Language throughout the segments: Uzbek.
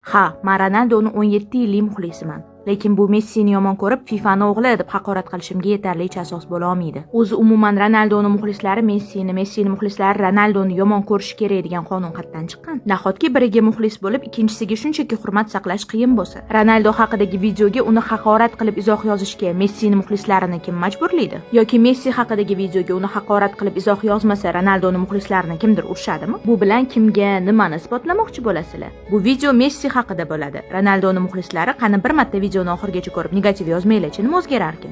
Ha, men Ronaldoni 17 yillik muxlisiman. Lekin bu Messini yomon ko'rib, FIFAni o'g'li deb haqorat qilishimga yetarlicha asos bo'la olmaydi. O'zi umuman Ronaldoni muxlislari Messini muxlislari Ronaldoni yomon ko'rishi kerak degan qonun qatdan chiqqan. Nahotki biriga muxlis bo'lib, ikkinchisiga shunchaki hurmat saqlash qiyin bo'lsa? Ronaldo haqidagi videoga uni haqorat qilib izoh yozishga Messini muxlislarini kim majburlaydi? Yoki Messi haqidagi videoga uni haqorat qilib izoh yozmasa, Ronaldoni muxlislarini kimdir urishadimi? Bu bilan kimga nimani isbotlamoqchi bo'lasizlar? Bu video Messi haqida bo'ladi. Ronaldoni muxlislari qani bir marta videoni oxirigacha ko'rib negativ yozmaylar-chi, nima o'zgararkin?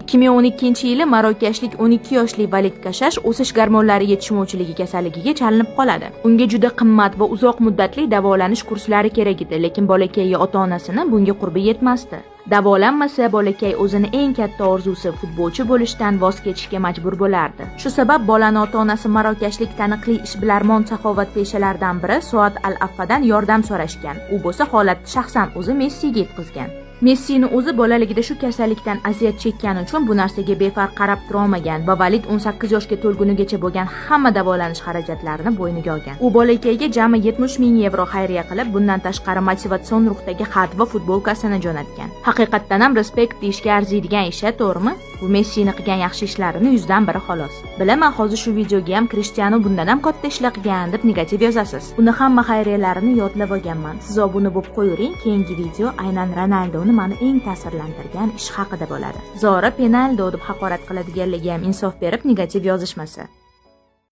2012-yili marokashlik 12 yoshli Valid Kashash o'sish gormonlari yetishmovchiligi kasalligiga chalinib qoladi. Unga juda qimmat va uzoq muddatli davolanish kurslari kerak edi, lekin bolakayga ota-onasini bunga qurbi yetmasdi. Davolanmasa, bolakay o'zini eng katta orzusi futbolchi bo'lishdan voz kechishga majbur bo'lardi. Shu sabab bolani ota-onasi marokashlik taniqli ishbilarmon saxovatpeshalardan biri Suat Al-Affadan yordam so'rashgan. U bo'lsa holatni shaxsan o'zi Messiga yetkazgan. Messini o'zi bolaligida shu kasallikdan aziyat chekkani uchun bu narsaga befarq qarab tura olmagan va Valid 18 yoshga to'lgunigacha bo'lgan hamma davolanish xarajatlarini bo'yniga olgan. U bolakayga jami 70 ming yevro xayriya qilib, bundan tashqari motivatsion ruhdagi xat va futbolkasini jo'natgan. Haqiqatdan ham respekt deyishga arziydigan ish, to'g'rimi? Bu Messini qilgan yaxshi ishlarini 100 dan biri xolos. Bilaman, hozir shu videoga ham Cristiano bundan ham katta ishlar qilgan deb negativ yozasiz. Uni hamma xayriyalarini yodlab olganman. Siz obuna bo'lib qo'ying. Keyingi video aynan Ronaldo mani eng ta'sirlantirgan ish haqida bo'ladi. Zora Penaldo deb haqorat qiladiganligi ham insof berib negativ yozishmasa.